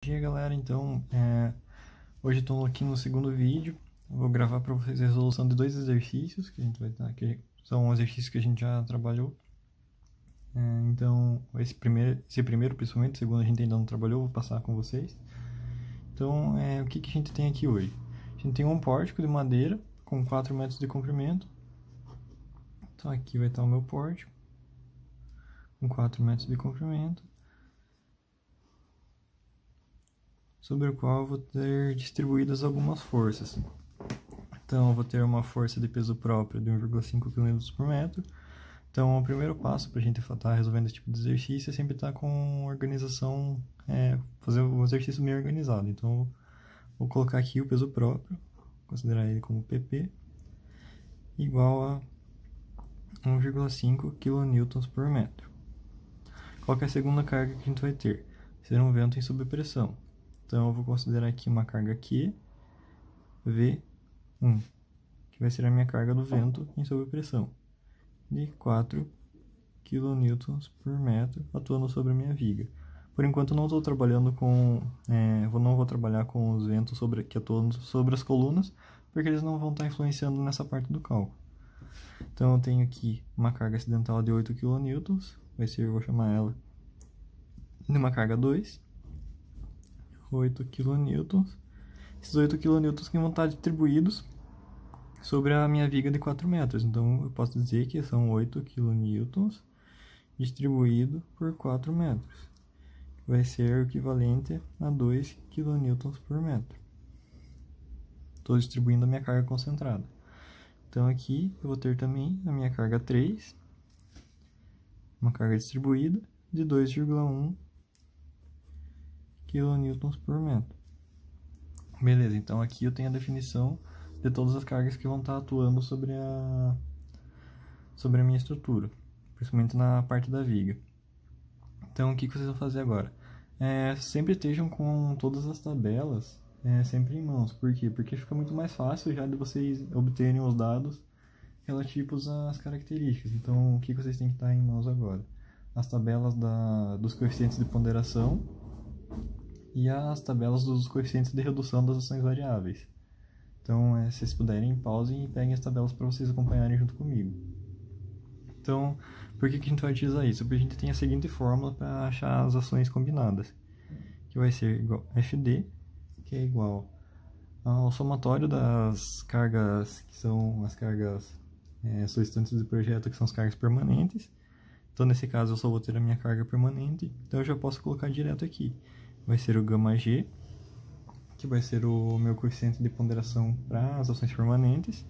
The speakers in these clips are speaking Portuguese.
Bom dia, galera. Então, hoje eu estou aqui no segundo vídeo. Eu vou gravar para vocês a resolução de dois exercícios que a gente vai estar, que são exercícios que a gente já trabalhou. Então, esse primeiro principalmente, o segundo a gente ainda não trabalhou, vou passar com vocês. Então, o que a gente tem aqui hoje? A gente tem um pórtico de madeira com 4 metros de comprimento. Então, aqui vai estar o meu pórtico com 4 metros de comprimento, sobre o qual eu vou ter distribuídas algumas forças. Então, eu vou ter uma força de peso próprio de 1,5 kg por metro. Então, o primeiro passo para a gente estar resolvendo esse tipo de exercício é sempre estar com organização, fazer um exercício meio organizado. Então, vou colocar aqui o peso próprio, considerar ele como PP, igual a 1,5 kN por metro. Qual que é a segunda carga que a gente vai ter? Será um vento em subpressão. Então, eu vou considerar aqui uma carga Q, V1, que vai ser a minha carga do vento em sobrepressão, de 4 kN por metro, atuando sobre a minha viga. Por enquanto, não estou trabalhando com, não vou trabalhar com os ventos que atuam sobre as colunas, porque eles não vão estar influenciando nessa parte do cálculo. Então, eu tenho aqui uma carga acidental de 8 kN, eu vou chamar ela de uma carga 2, 8 kN. Esses 8 kN que vão estar distribuídos sobre a minha viga de 4 metros. Então, eu posso dizer que são 8 kN distribuído por 4 metros. Vai ser o equivalente a 2 kN por metro. Estou distribuindo a minha carga concentrada. Então, aqui eu vou ter também a minha carga 3, uma carga distribuída de 2,1 kN por metro. Beleza, então aqui eu tenho a definição de todas as cargas que vão estar atuando sobre a minha estrutura, principalmente na parte da viga. Então, o que vocês vão fazer agora? Sempre estejam com todas as tabelas sempre em mãos. Por quê? Porque fica muito mais fácil já de vocês obterem os dados relativos às características. Então, o que vocês têm que estar em mãos agora? As tabelas dos coeficientes de ponderação e as tabelas dos coeficientes de redução das ações variáveis. Então, se vocês puderem, pausem e peguem as tabelas para vocês acompanharem junto comigo. Então, por que a gente vai utilizar isso? Porque a gente tem a seguinte fórmula para achar as ações combinadas, que vai ser igual a FD, que é igual ao somatório das cargas, que são as cargas solicitantes de projeto, que são as cargas permanentes. Então, nesse caso, eu só vou ter a minha carga permanente, então eu já posso colocar direto aqui. Vai ser o gama G, que vai ser o meu coeficiente de ponderação para as ações permanentes,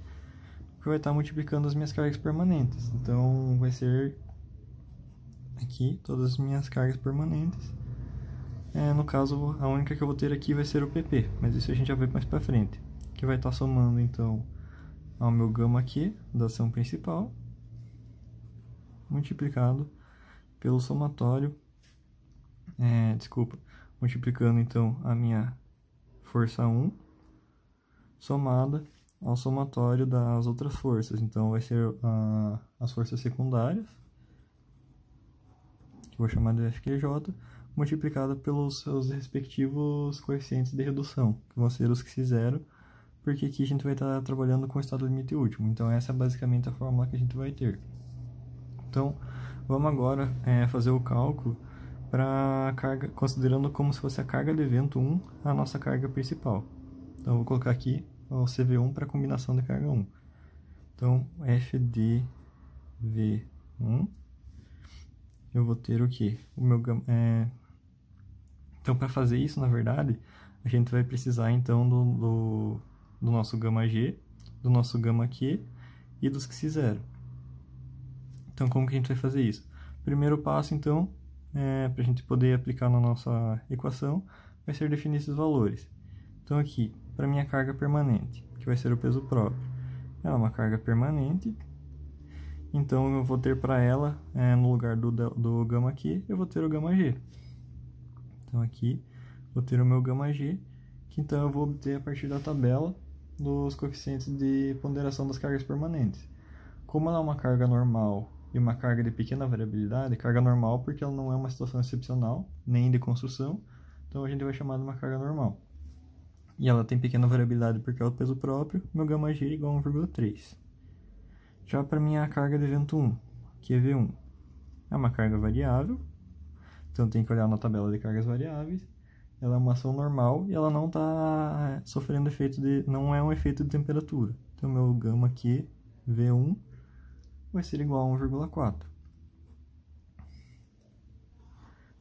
que vai estar multiplicando as minhas cargas permanentes. Então, vai ser aqui todas as minhas cargas permanentes. No caso, a única que eu vou ter aqui vai ser o PP, mas isso a gente já vê mais para frente. Que vai estar somando, então, ao meu gama Q, da ação principal, multiplicado pelo somatório, multiplicando então a minha força 1, somada ao somatório das outras forças. Então, vai ser as forças secundárias, que eu vou chamar de FQJ, multiplicada pelos seus respectivos coeficientes de redução, que vão ser os que fizeram, porque aqui a gente vai estar trabalhando com o estado limite último. Então, essa é basicamente a fórmula que a gente vai ter. Então, vamos agora fazer o cálculo para a carga, considerando como se fosse a carga de vento 1 a nossa carga principal. Então, eu vou colocar aqui o CV1 para a combinação de carga 1. Então, FDV1, eu vou ter o quê? Então, para fazer isso, na verdade, a gente vai precisar então do nosso gama G, do nosso gama Q e dos que fizeram. Então, como que a gente vai fazer isso? Primeiro passo, então, para a gente poder aplicar na nossa equação, vai ser definir esses valores. Então, aqui, para minha carga permanente, que vai ser o peso próprio, ela é uma carga permanente, então eu vou ter para ela, no lugar do gama Q, eu vou ter o gama G. Então, aqui, vou ter o meu gama G, que então eu vou obter a partir da tabela dos coeficientes de ponderação das cargas permanentes. Como ela é uma carga normal e uma carga de pequena variabilidade, carga normal porque ela não é uma situação excepcional, nem de construção, então a gente vai chamar de uma carga normal. E ela tem pequena variabilidade porque é o peso próprio, meu γg é igual a 1,3. Já para minha carga de vento 1, que é V1, é uma carga variável, então tem que olhar na tabela de cargas variáveis. Ela é uma ação normal e ela não está sofrendo efeito não é um efeito de temperatura. Então meu gama aqui, V1, vai ser igual a 1,4.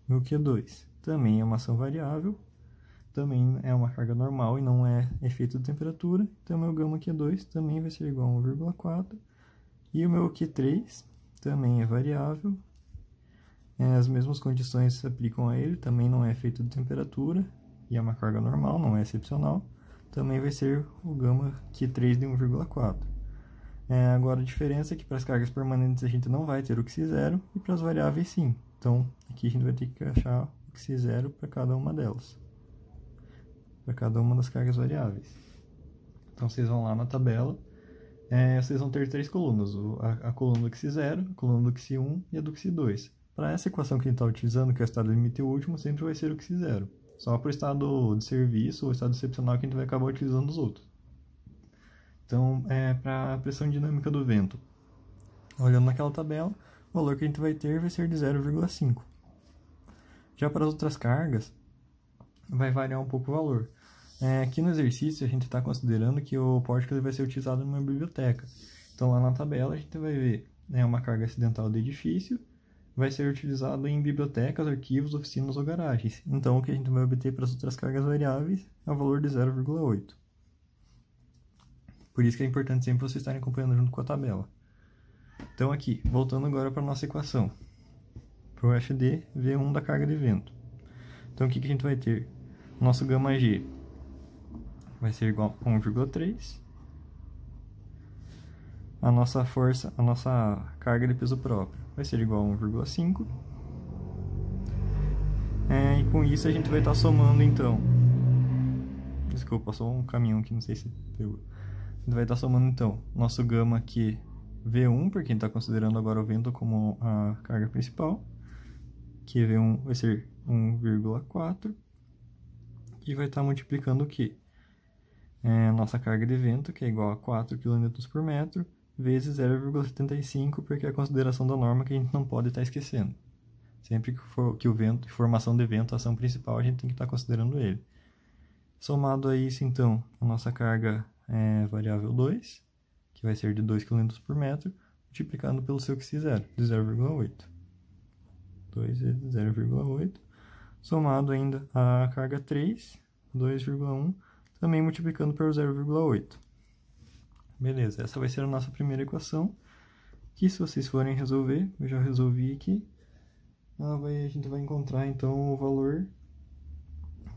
Meu Q2 também é uma ação variável, também é uma carga normal e não é efeito de temperatura. Então meu gama Q2 também vai ser igual a 1,4. E o meu Q3 também é variável. As mesmas condições se aplicam a ele, também não é efeito de temperatura e é uma carga normal, não é excepcional. Também vai ser o gama Q3 de 1,4. Agora a diferença é que para as cargas permanentes a gente não vai ter o Xi0 e para as variáveis sim. Então aqui a gente vai ter que achar o Xi0 para cada uma delas, para cada uma das cargas variáveis. Então vocês vão lá na tabela, vocês vão ter 3 colunas, a coluna do Xi0, a coluna do Xi1 e a do Xi2. Para essa equação que a gente está utilizando, que é o estado limite último, sempre vai ser o Xi0. Só para o estado de serviço ou estado excepcional que a gente vai acabar utilizando os outros. Então, para a pressão dinâmica do vento, olhando naquela tabela, o valor que a gente vai ter vai ser de 0,5. Já para as outras cargas, vai variar um pouco o valor. Aqui no exercício, a gente está considerando que o pórtico ele vai ser utilizado numa biblioteca. Então, lá na tabela, a gente vai ver uma carga acidental de edifício, vai ser utilizado em bibliotecas, arquivos, oficinas ou garagens. Então, o que a gente vai obter para as outras cargas variáveis é o valor de 0,8. Por isso que é importante sempre vocês estarem acompanhando junto com a tabela. Então, aqui, voltando agora para a nossa equação. Para o FD, V1 da carga de vento. Então, o que a gente vai ter? Nosso γg vai ser igual a 1,3. A nossa força, a nossa carga de peso próprio vai ser igual a 1,5. E com isso a gente vai estar somando então. Desculpa, passou um caminhão aqui, não sei se pegou. A gente vai estar somando então nosso gama aqui V1, porque a gente está considerando agora o vento como a carga principal. Que V1 vai ser 1,4. E vai estar multiplicando o quê? Nossa carga de vento, que é igual a 4 km por metro, vezes 0,75, porque é a consideração da norma que a gente não pode estar esquecendo. Sempre que o vento, formação de vento, a ação principal, a gente tem que estar considerando ele. Somado a isso, então, a nossa carga variável 2, que vai ser de 2 km por metro, multiplicando pelo seu Xi0, de 0,8. 2 vezes 0,8, somado ainda a carga 3, 2,1, também multiplicando por 0,8. Beleza, essa vai ser a nossa primeira equação, que se vocês forem resolver, eu já resolvi aqui, a gente vai encontrar então o valor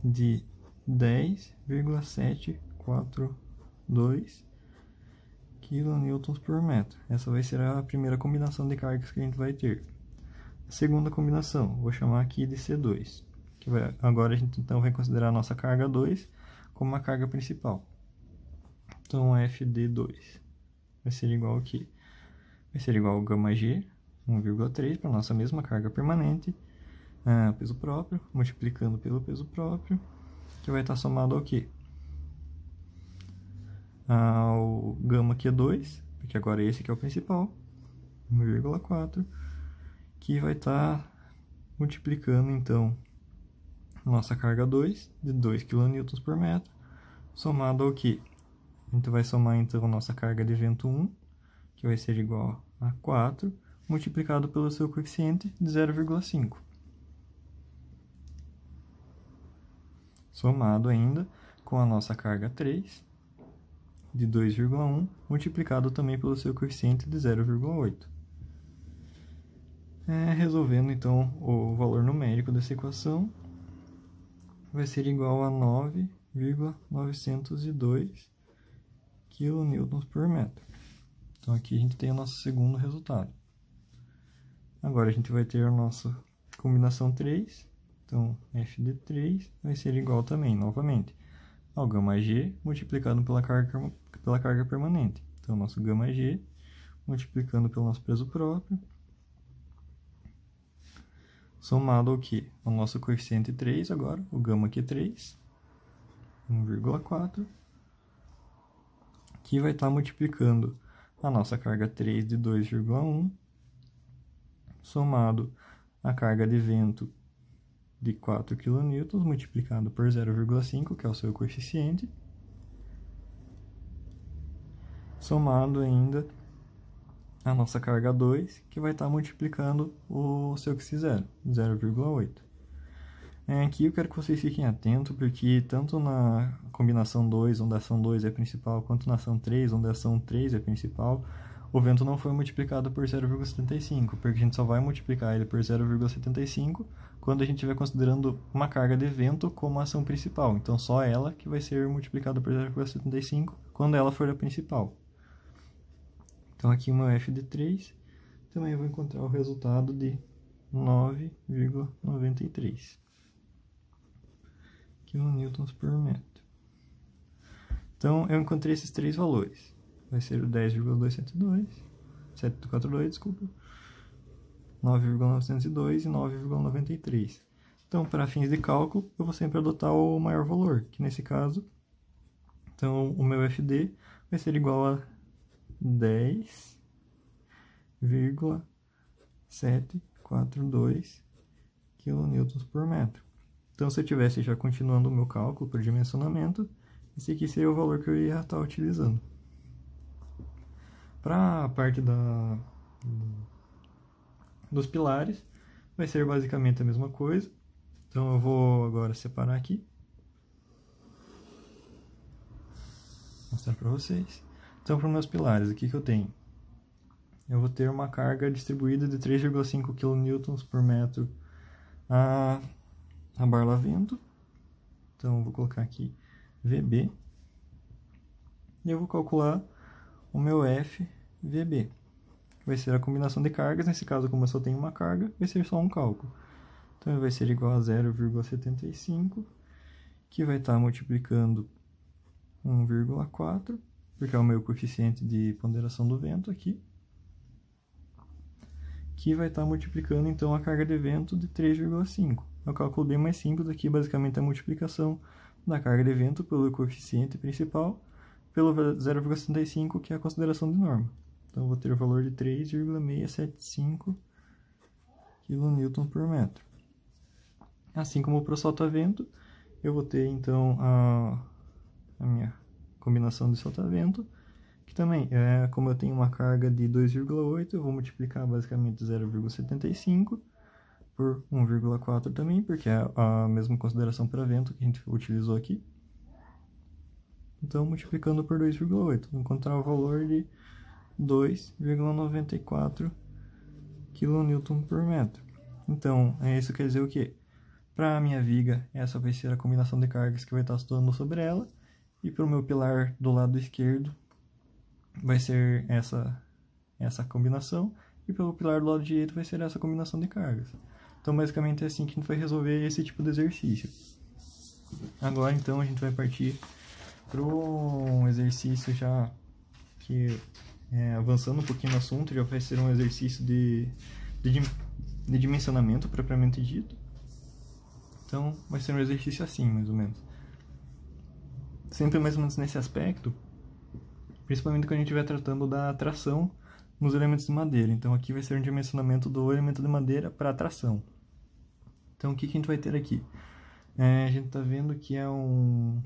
de 10,742 kN por metro. Essa vai ser a primeira combinação de cargas que a gente vai ter. A segunda combinação, vou chamar aqui de C2. Agora a gente então vai considerar a nossa carga 2 como uma carga principal. Então, FD2 vai ser igual ao quê? Vai ser igual ao γg, 1,3, para a nossa mesma carga permanente, peso próprio, multiplicando pelo peso próprio, que vai estar somado ao quê? Ao gama Q2, porque agora esse aqui é o principal, 1,4, que vai estar multiplicando, então, nossa carga 2, de 2 kN por metro, somado ao quê? A gente vai somar, então, a nossa carga de vento 1, que vai ser igual a 4, multiplicado pelo seu coeficiente de 0,5. Somado ainda com a nossa carga 3, de 2,1, multiplicado também pelo seu coeficiente de 0,8. Resolvendo, então, o valor numérico dessa equação, vai ser igual a 9,902 kN por metro. Então, aqui a gente tem o nosso segundo resultado. Agora, a gente vai ter a nossa combinação 3. Então, FD3 vai ser igual também, novamente, ao γg multiplicado pela carga permanente. Então, nosso γg multiplicando pelo nosso peso próprio, somado ao quê? O nosso coeficiente 3 agora, o gama aqui é 3, 1,4, que vai estar multiplicando a nossa carga 3 de 2,1, somado a carga de vento de 4 kN, multiplicado por 0,5, que é o seu coeficiente, somado ainda a nossa carga 2, que vai estar multiplicando o seu x0, 0,8. Aqui eu quero que vocês fiquem atentos, porque tanto na combinação 2, onde a ação 2 é principal, quanto na ação 3, onde a ação 3 é principal, o vento não foi multiplicado por 0,75, porque a gente só vai multiplicar ele por 0,75 quando a gente estiver considerando uma carga de vento como a ação principal. Então, só ela que vai ser multiplicada por 0,75 quando ela for a principal. Então, aqui o meu F de 3, também eu vou encontrar o resultado de 9,93 kN por metro. Então, eu encontrei esses três valores. Vai ser o 742, desculpa, 9,902 e 9,93. Então, para fins de cálculo, eu vou sempre adotar o maior valor, que nesse caso, então, o meu FD vai ser igual a 10,742 kN por metro. Então, se eu estivesse já continuando o meu cálculo por dimensionamento, esse aqui seria o valor que eu ia estar utilizando. Para a parte dos pilares, vai ser basicamente a mesma coisa. Então, eu vou agora separar aqui. Mostrar para vocês. Então, para os meus pilares, o que eu tenho? Eu vou ter uma carga distribuída de 3,5 kN por metro a barlavento. Então, eu vou colocar aqui VB. E eu vou calcular o meu FVB, que vai ser a combinação de cargas. Nesse caso, como eu só tenho uma carga, vai ser só um cálculo. Então, vai ser igual a 0,75, que vai estar multiplicando 1,4, porque é o meu coeficiente de ponderação do vento aqui, que vai estar multiplicando, então, a carga de vento de 3,5. É um cálculo bem mais simples aqui, basicamente a multiplicação da carga de vento pelo coeficiente principal, pelo 0,75, que é a consideração de norma. Então, eu vou ter o valor de 3,675 kN por metro. Assim como para o solta-vento, eu vou ter, então, a minha combinação de solta-vento, que também, como eu tenho uma carga de 2,8, eu vou multiplicar basicamente 0,75 por 1,4 também, porque é a mesma consideração para vento que a gente utilizou aqui. Então, multiplicando por 2,8, vou encontrar o valor de 2,94 kN por metro. Então, isso quer dizer o quê? Para a minha viga, essa vai ser a combinação de cargas que vai estar atuando sobre ela. E para o meu pilar do lado esquerdo, vai ser essa combinação. E pelo pilar do lado direito, vai ser essa combinação de cargas. Então, basicamente, é assim que a gente vai resolver esse tipo de exercício. Agora, então, a gente vai partir para um exercício já que, avançando um pouquinho no assunto, já vai ser um exercício de dimensionamento propriamente dito. Então, vai ser um exercício assim, mais ou menos. Sempre mais ou menos nesse aspecto, principalmente quando a gente estiver tratando da tração nos elementos de madeira. Então, aqui vai ser um dimensionamento do elemento de madeira para a tração. Então, o que a gente vai ter aqui? A gente está vendo que é uma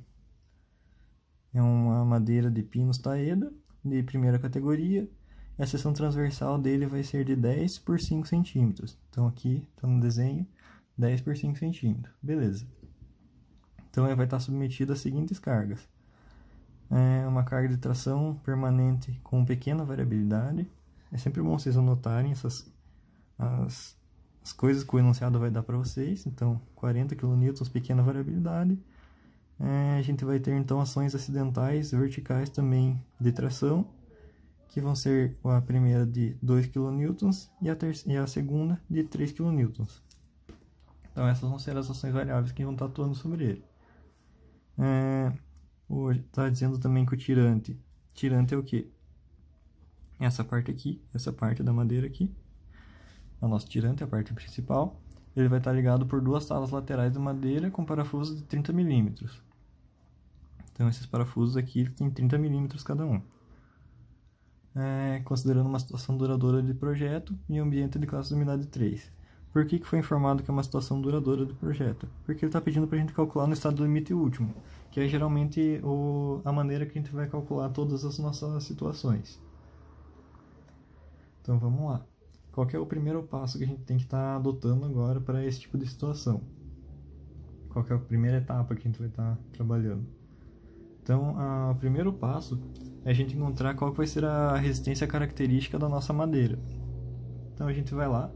madeira de pinus taeda, de primeira categoria. A seção transversal dele vai ser de 10 por 5 centímetros. Então, aqui está no desenho, 10 por 5 centímetros. Beleza. Então, ele vai estar submetido às seguintes cargas. Uma carga de tração permanente com pequena variabilidade. É sempre bom vocês anotarem as coisas que o enunciado vai dar para vocês. Então, 40 kN, pequena variabilidade. A gente vai ter, então, ações acidentais verticais também de tração, que vão ser a primeira de 2 kN e a segunda de 3 kN. Então, essas vão ser as ações variáveis que vão estar atuando sobre ele. Está dizendo também que o tirante é o quê? Essa parte aqui, essa parte da madeira aqui. O nosso tirante é a parte principal. ele vai estar ligado por duas tábuas laterais de madeira com parafusos de 30 milímetros. Então esses parafusos aqui têm 30 milímetros cada um. Considerando uma situação duradoura de projeto e ambiente de classe de umidade 3. Por que foi informado que é uma situação duradoura do projeto? Porque ele está pedindo para a gente calcular no estado limite último, que é geralmente a maneira que a gente vai calcular todas as nossas situações. Então vamos lá. Qual que é o primeiro passo que a gente tem que estar adotando agora para esse tipo de situação? Qual que é a primeira etapa que a gente vai estar trabalhando? Então, o primeiro passo é a gente encontrar qual vai ser a resistência característica da nossa madeira. Então a gente vai lá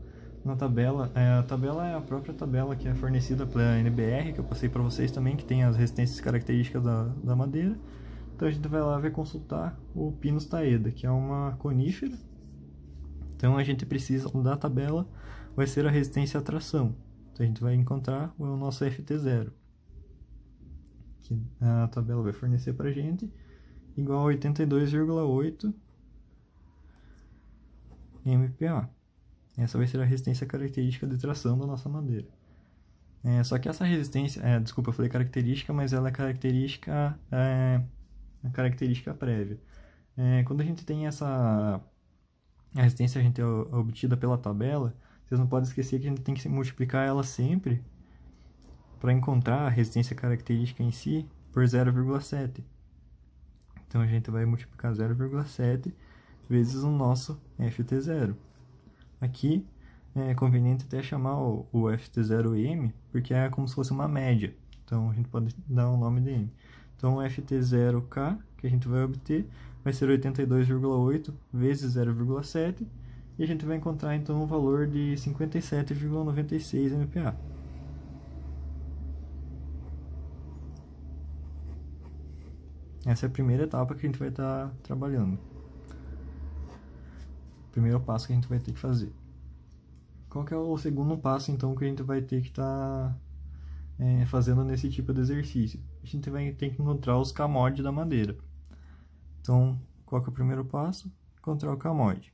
na tabela, a tabela é a própria tabela que é fornecida pela NBR, que eu passei para vocês também, que tem as resistências características da madeira. Então a gente vai lá ver consultar o Pinus taeda, que é uma conífera. Então a gente precisa da tabela, vai ser a resistência à tração. Então a gente vai encontrar o nosso FT0, que a tabela vai fornecer para a gente, igual a 82,8 MPa. Essa vai ser a resistência característica de tração da nossa madeira. Só que essa resistência, desculpa, eu falei característica, mas ela é característica, a característica prévia. Quando a gente tem a resistência a gente é obtida pela tabela, vocês não podem esquecer que a gente tem que multiplicar ela sempre para encontrar a resistência característica em si por 0,7. Então a gente vai multiplicar 0,7 vezes o nosso FT0. Aqui é conveniente até chamar o FT0M, porque é como se fosse uma média. Então a gente pode dar o nome de M. Então o FT0K que a gente vai obter vai ser 82,8 vezes 0,7 e a gente vai encontrar então o valor de 57,96 MPa. Essa é a primeira etapa que a gente vai estar trabalhando. Primeiro passo que a gente vai ter que fazer. Qual que é o segundo passo, então, que a gente vai ter que estar fazendo nesse tipo de exercício? A gente vai ter que encontrar os CAMOD da madeira. Então, qual que é o primeiro passo? Encontrar o CAMOD.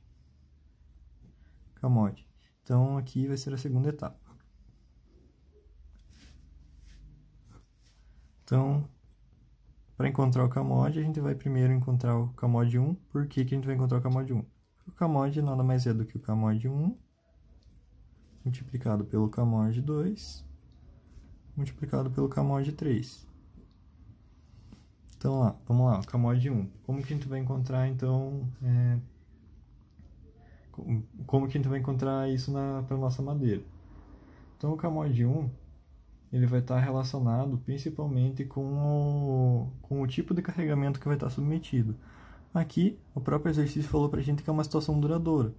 Então, aqui vai ser a segunda etapa. Então, para encontrar o CAMOD, a gente vai primeiro encontrar o CAMOD 1. Por que a gente vai encontrar o CAMOD 1? O CAMOD nada mais é do que o CAMOD 1 multiplicado pelo CAMOD 2 multiplicado pelo CAMOD 3. Então, vamos lá, o CAMOD 1. Como que a gente vai encontrar, então, como que a gente vai encontrar isso para a nossa madeira? Então, o CAMOD 1, ele vai estar relacionado principalmente com o tipo de carregamento que vai estar submetido. Aqui, o próprio exercício falou para a gente que é uma situação duradoura.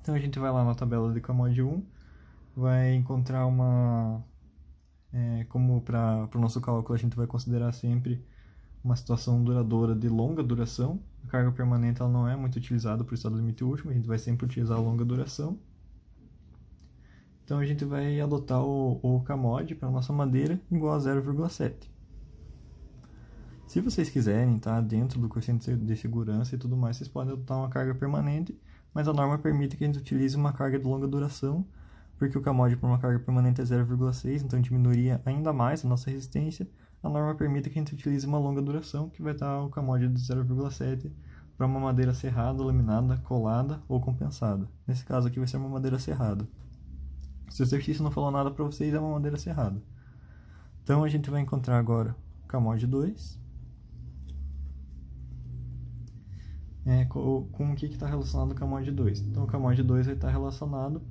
Então, a gente vai lá na tabela de CAMOD 1, vai encontrar como para o nosso cálculo a gente vai considerar sempre uma situação duradoura de longa duração. A carga permanente ela não é muito utilizada para o estado limite último, a gente vai sempre utilizar a longa duração. Então a gente vai adotar o CAMOD para a nossa madeira igual a 0,7. Se vocês quiserem, tá, dentro do coeficiente de segurança e tudo mais, vocês podem adotar uma carga permanente, mas a norma permite que a gente utilize uma carga de longa duração, porque o CAMOD para uma carga permanente é 0,6, então diminuiria ainda mais a nossa resistência. A norma permite que a gente utilize uma longa duração, que vai estar o CAMOD de 0,7 para uma madeira serrada, laminada, colada ou compensada. Nesse caso aqui vai ser uma madeira serrada. Se o exercício não falou nada para vocês, é uma madeira serrada. Então a gente vai encontrar agora o CAMOD 2. Com o que está relacionado o CAMOD 2? Então o CAMOD 2 vai estar relacionado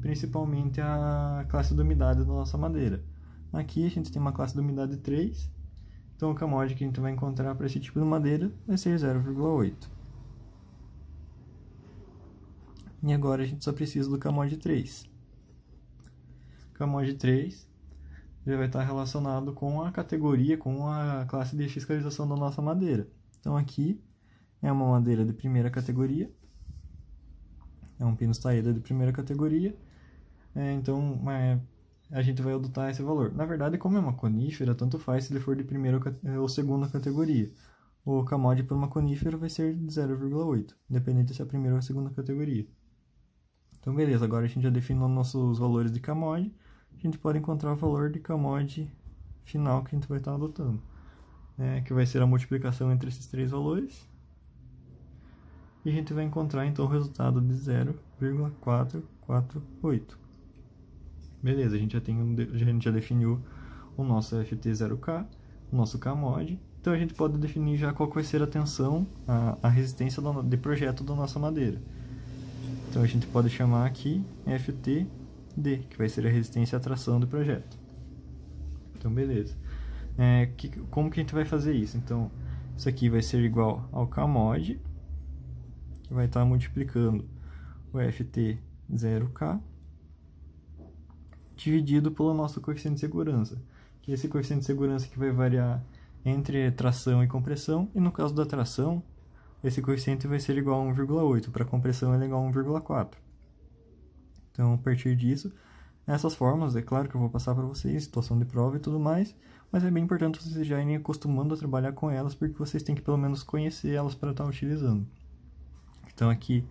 principalmente à classe de umidade da nossa madeira. Aqui a gente tem uma classe de umidade 3, então o CAMOD que a gente vai encontrar para esse tipo de madeira vai ser 0,8. E agora a gente só precisa do CAMOD 3. O CAMOD 3 ele vai estar relacionado com a categoria, com a classe de fiscalização da nossa madeira. Então aqui é uma madeira de primeira categoria, é um Pinus taeda de primeira categoria, então a gente vai adotar esse valor. Na verdade, como é uma conífera, tanto faz se ele for de primeira ou segunda categoria. O CAMOD por uma conífera vai ser de 0,8, independente se é a primeira ou a segunda categoria. Então, beleza, agora a gente já definiu nossos valores de K-mod, a gente pode encontrar o valor de K-mod final que a gente vai estar adotando, que vai ser a multiplicação entre esses três valores. E a gente vai encontrar então o resultado de 0,448. Beleza, a gente já definiu o nosso FT0K, o nosso K-mod. Então a gente pode definir já qual vai ser a tensão, a resistência de projeto da nossa madeira. Então a gente pode chamar aqui FTD, que vai ser a resistência à tração do projeto. Então beleza. Como que a gente vai fazer isso? Então isso aqui vai ser igual ao K-mod, que vai estar multiplicando o FT0K dividido pelo nosso coeficiente de segurança, que é esse coeficiente de segurança que vai variar entre tração e compressão, e no caso da tração, esse coeficiente vai ser igual a 1,8, para a compressão ele é igual a 1,4. Então, a partir disso, essas fórmulas, é claro que eu vou passar para vocês, situação de prova e tudo mais, mas é bem importante vocês já irem acostumando a trabalhar com elas, porque vocês têm que pelo menos conhecer elas para estar utilizando. Então, aqui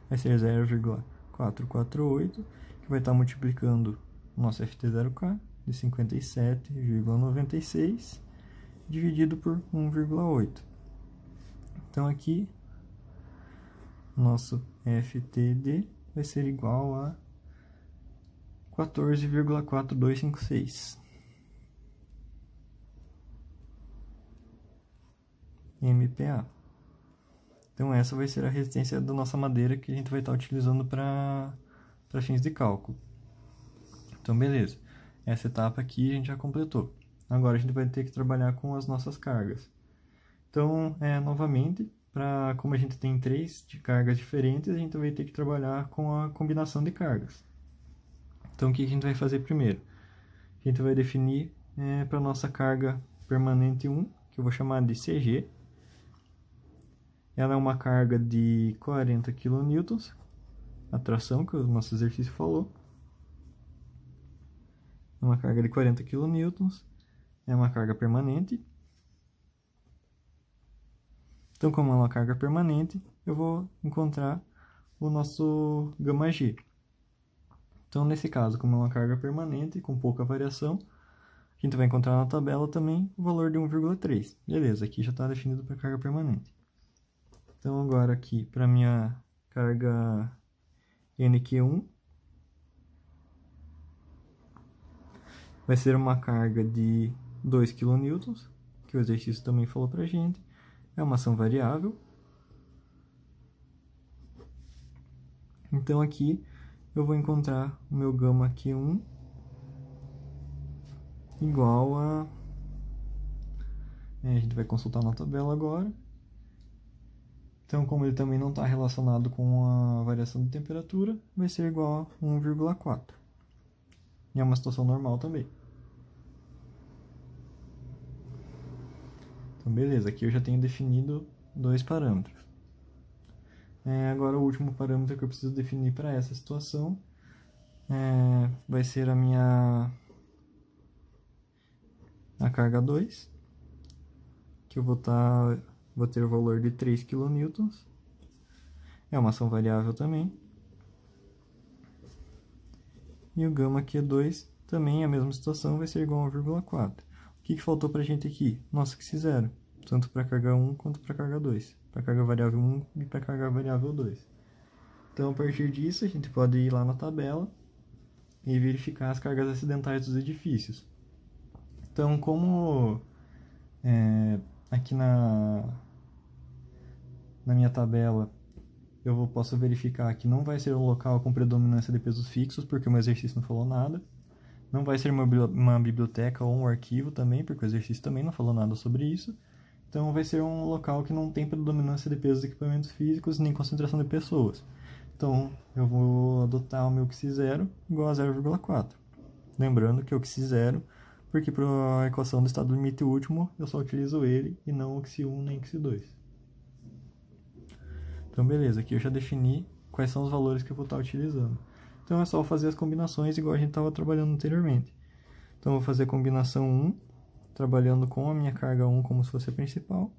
vai ser 0,448, que vai estar multiplicando o nosso FT0K de 57,96 dividido por 1,8. Então aqui nosso FTD vai ser igual a 14,4256 MPa. Então essa vai ser a resistência da nossa madeira que a gente vai estar utilizando para fins de cálculo. Então, beleza. Essa etapa aqui a gente já completou. Agora a gente vai ter que trabalhar com as nossas cargas. Então, novamente, como a gente tem três cargas diferentes, a gente vai ter que trabalhar com a combinação de cargas. Então, o que a gente vai fazer primeiro? A gente vai definir para a nossa carga permanente 1, que eu vou chamar de CG. Ela é uma carga de 40 kN, a tração que o nosso exercício falou. Uma carga de 40 kN, é uma carga permanente. Então, como é uma carga permanente, eu vou encontrar o nosso γg. Então, nesse caso, como é uma carga permanente, com pouca variação, a gente vai encontrar na tabela também o valor de 1,3. Beleza, aqui já está definido para carga permanente. Então, agora aqui, para minha carga NQ1, vai ser uma carga de 2 kN, que o exercício também falou pra gente. É uma ação variável. Então aqui eu vou encontrar o meu gama Q1 igual a... a gente vai consultar na tabela agora. Então, como ele também não está relacionado com a variação de temperatura, vai ser igual a 1,4. E é uma situação normal também. Então, beleza, aqui eu já tenho definido dois parâmetros. Agora o último parâmetro que eu preciso definir para essa situação vai ser a carga 2, que eu vou ter o valor de 3 kN. É uma ação variável também. E o gama Q2 também é a mesma situação, vai ser igual a 1,4. O que faltou para a gente aqui? Nosso X0, tanto para a carga 1 quanto para a carga 2. Para a carga variável 1 e para a carga variável 2. Então, a partir disso, a gente pode ir lá na tabela e verificar as cargas acidentais dos edifícios. Então, como aqui na minha tabela eu posso verificar que não vai ser um local com predominância de pesos fixos, porque o meu exercício não falou nada. Não vai ser uma biblioteca ou um arquivo também, porque o exercício também não falou nada sobre isso. Então vai ser um local que não tem predominância de pesos de equipamentos físicos nem concentração de pessoas. Então eu vou adotar o meu X0 igual a 0,4. Lembrando que é o X0, porque para a equação do estado limite último eu só utilizo ele e não o X1 nem o X2. Então beleza, aqui eu já defini quais são os valores que eu vou estar utilizando. Então é só fazer as combinações igual a gente estava trabalhando anteriormente. Então eu vou fazer a combinação 1, trabalhando com a minha carga 1 como se fosse a principal.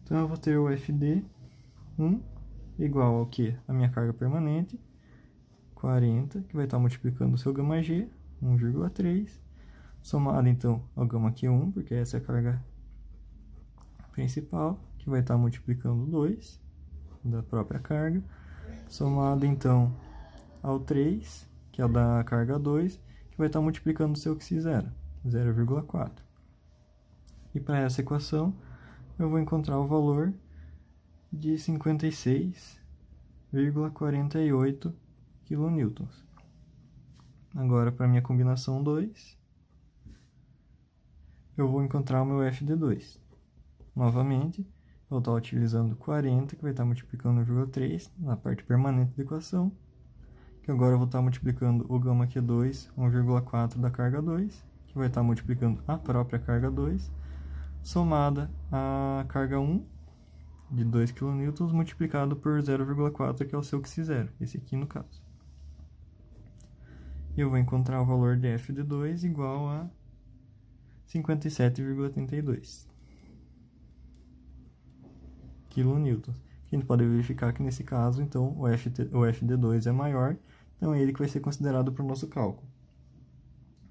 Então eu vou ter o FD1 igual ao que? A minha carga permanente, 40, que vai estar multiplicando o seu gama G, 1,3, somado então ao gama Q1, porque essa é a carga principal, que vai estar multiplicando 2 da própria carga, somado então ao 3, que é o da carga 2, que vai estar multiplicando o seu xi0, 0,4. E para essa equação, eu vou encontrar o valor de 56,48 kN. Agora, para a minha combinação 2, eu vou encontrar o meu FD2. Novamente, eu vou estar utilizando 40, que vai estar multiplicando 1,3 na parte permanente da equação, que agora eu vou estar multiplicando o gama Q2, 1,4 da carga 2, que vai estar multiplicando a própria carga 2, somada a carga 1, de 2 kN, multiplicado por 0,4, que é o seu xi0, esse aqui no caso. E eu vou encontrar o valor de FD2 igual a 57,32 kN. A gente pode verificar que nesse caso, então, o FD2 é maior, então é ele que vai ser considerado para o nosso cálculo.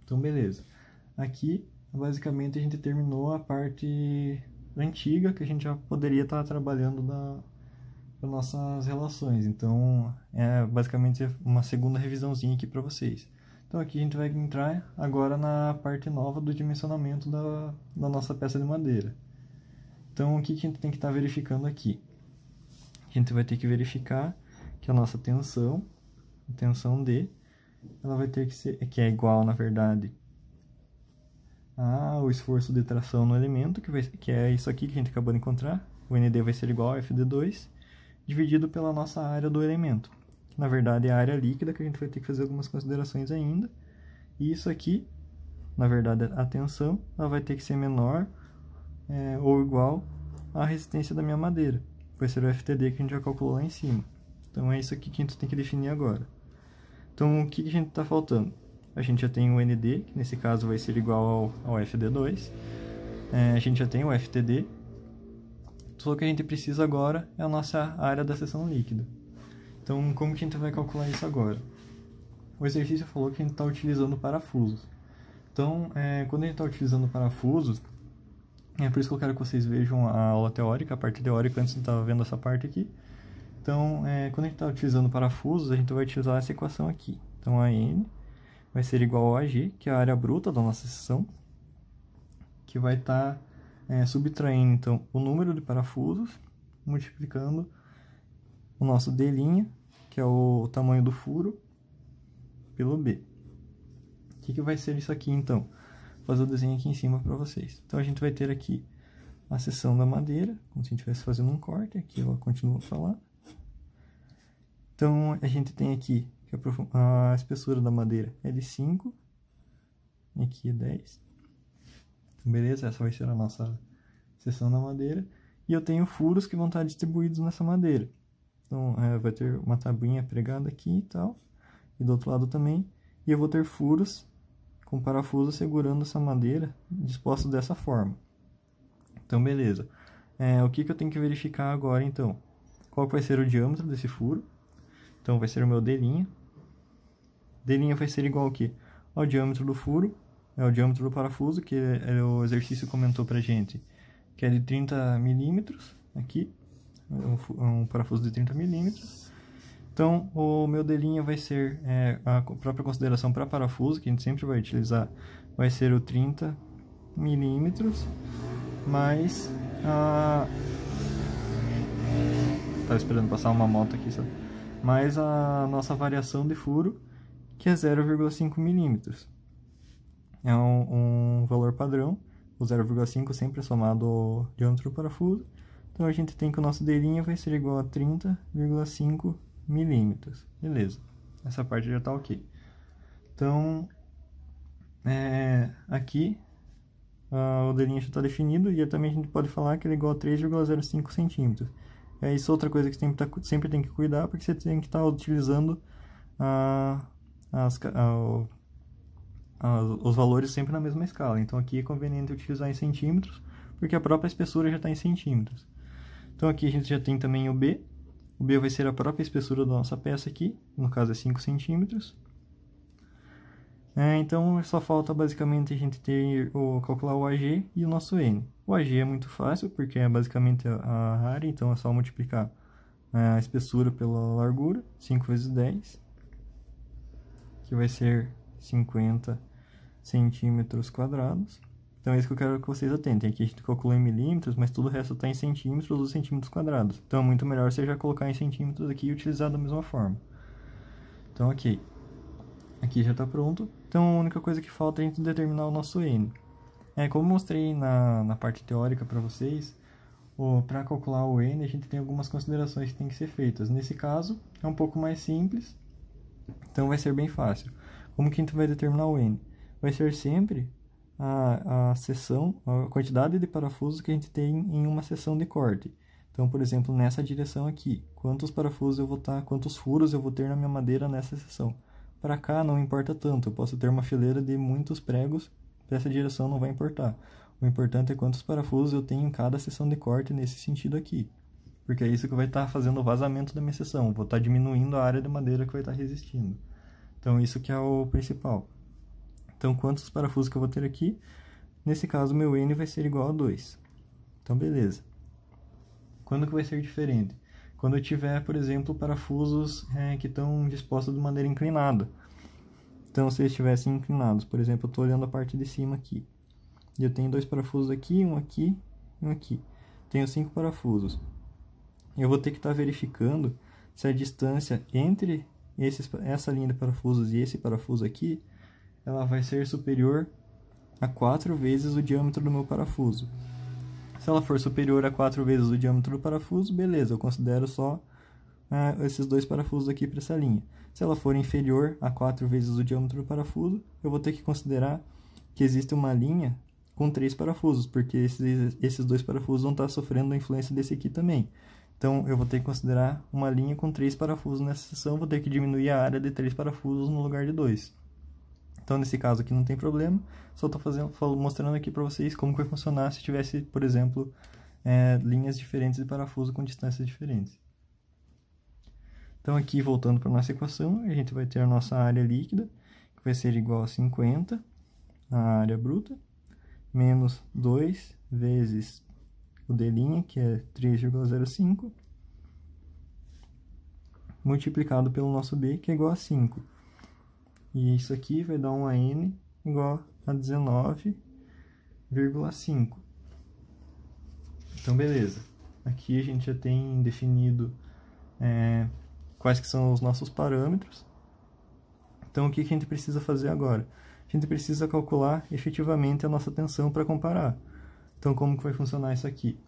Então, beleza. Aqui, basicamente, a gente terminou a parte antiga, que a gente já poderia estar trabalhando das nossas relações. Então, é basicamente uma segunda revisãozinha aqui para vocês. Então, aqui a gente vai entrar agora na parte nova do dimensionamento da nossa peça de madeira. Então, o que a gente tem que estar verificando aqui? A gente vai ter que verificar que a nossa tensão, a tensão D, ela vai ter que ser, que é igual, na verdade, ao esforço de tração no elemento, que é isso aqui que a gente acabou de encontrar. O ND vai ser igual a FD2, dividido pela nossa área do elemento. Na verdade, é a área líquida, que a gente vai ter que fazer algumas considerações ainda. E isso aqui, na verdade, a tensão, ela vai ter que ser menor ou igual à resistência da minha madeira. Vai ser o FTD que a gente já calculou lá em cima. Então, é isso aqui que a gente tem que definir agora. Então, o que a gente está faltando? A gente já tem o ND, que nesse caso vai ser igual ao FD2. A gente já tem o FTD. Só o que a gente precisa agora é a nossa área da seção líquida. Então, como que a gente vai calcular isso agora? O exercício falou que a gente está utilizando parafusos. Então, quando a gente está utilizando parafusos, é por isso que eu quero que vocês vejam a aula teórica, a parte teórica, antes de estar vendo essa parte aqui. Então, quando a gente está utilizando parafusos, a gente vai utilizar essa equação aqui. Então, a N vai ser igual ao AG, que é a área bruta da nossa seção, que vai estar subtraindo, então, o número de parafusos, multiplicando o nosso D', que é o tamanho do furo, pelo B. O que vai ser isso aqui, então? Vou fazer o desenho aqui em cima para vocês. Então, a gente vai ter aqui a seção da madeira, como se a gente estivesse fazendo um corte, aqui ela continua a falar. Então, a gente tem aqui que a espessura da madeira é de 5, aqui é 10. Então, beleza, essa vai ser a nossa seção da madeira. E eu tenho furos que vão estar distribuídos nessa madeira. Então, vai ter uma tabuinha pregada aqui e tal, e do outro lado também. E eu vou ter furos com parafusos segurando essa madeira disposta dessa forma. Então, beleza. O que eu tenho que verificar agora, então? Qual vai ser o diâmetro desse furo? Então, vai ser o meu D'. D' vai ser igual ao quê? Ao diâmetro do furo, é o diâmetro do parafuso, que o exercício comentou pra gente, que é de 30 milímetros, aqui, um parafuso de 30 milímetros. Então, o meu D' vai ser a própria consideração para parafuso, que a gente sempre vai utilizar, vai ser o 30 milímetros, mais a... Estava esperando passar uma moto aqui, sabe? Mais a nossa variação de furo, que é 0,5 milímetros. É um valor padrão, o 0,5 sempre é somado ao diâmetro do parafuso. Então, a gente tem que o nosso D' vai ser igual a 30,5 milímetros. Beleza, essa parte já está ok. Então, aqui o D' já está definido, e também a gente pode falar que ele é igual a 3,05 centímetros. Isso é outra coisa que você sempre tem que cuidar, porque você tem que estar utilizando os valores sempre na mesma escala. Então, aqui é conveniente utilizar em centímetros, porque a própria espessura já está em centímetros. Então, aqui a gente já tem também o B, O B vai ser a própria espessura da nossa peça aqui, no caso é 5 centímetros. Então, só falta basicamente a gente calcular o AG e o nosso N. O AG é muito fácil, porque é basicamente a área, então é só multiplicar a espessura pela largura, 5 vezes 10, que vai ser 50 centímetros quadrados. Então é isso que eu quero que vocês atentem. Aqui a gente calculou em milímetros, mas tudo o resto está em centímetros ou centímetros quadrados. Então é muito melhor você já colocar em centímetros aqui e utilizar da mesma forma. Então, ok. Aqui já está pronto. Então a única coisa que falta é a gente determinar o nosso N. Como eu mostrei na parte teórica para vocês, para calcular o N a gente tem algumas considerações que tem que ser feitas. Nesse caso é um pouco mais simples, então vai ser bem fácil. Como que a gente vai determinar o N? Vai ser sempre a quantidade de parafusos que a gente tem em uma seção de corte. Então, por exemplo, nessa direção aqui, quantos furos eu vou ter na minha madeira nessa seção. Para cá não importa tanto, eu posso ter uma fileira de muitos pregos, para essa direção não vai importar. O importante é quantos parafusos eu tenho em cada seção de corte nesse sentido aqui. Porque é isso que vai estar fazendo o vazamento da minha seção, vou estar diminuindo a área de madeira que vai estar resistindo. Então isso que é o principal. Então quantos parafusos que eu vou ter aqui? Nesse caso meu N vai ser igual a 2. Então beleza. Quando que vai ser diferente? Quando eu tiver, por exemplo, parafusos que estão dispostos de maneira inclinada. Então, se eles estivessem inclinados, por exemplo, eu estou olhando a parte de cima aqui. E eu tenho 2 parafusos aqui, um aqui e um aqui. Tenho 5 parafusos. Eu vou ter que estar verificando se a distância entre essa linha de parafusos e esse parafuso aqui, ela vai ser superior a 4 vezes o diâmetro do meu parafuso. Se ela for superior a 4 vezes o diâmetro do parafuso, beleza, eu considero só esses 2 parafusos aqui para essa linha. Se ela for inferior a 4 vezes o diâmetro do parafuso, eu vou ter que considerar que existe uma linha com 3 parafusos, porque esses 2 parafusos vão estar sofrendo a influência desse aqui também. Então, eu vou ter que considerar uma linha com 3 parafusos nessa seção, vou ter que diminuir a área de 3 parafusos no lugar de 2. Então, nesse caso aqui não tem problema, só estou mostrando aqui para vocês como que vai funcionar se tivesse, por exemplo, linhas diferentes de parafuso com distâncias diferentes. Então, aqui, voltando para a nossa equação, a gente vai ter a nossa área líquida, que vai ser igual a 50, a área bruta, menos 2 vezes o D', que é 3,05, multiplicado pelo nosso B, que é igual a 5. E isso aqui vai dar um AN igual a 19,5. Então, beleza. Aqui a gente já tem definido quais que são os nossos parâmetros. Então, o que a gente precisa fazer agora? A gente precisa calcular efetivamente a nossa tensão para comparar. Então, como que vai funcionar isso aqui?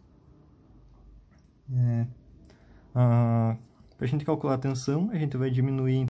Para a gente calcular a tensão, a gente vai diminuir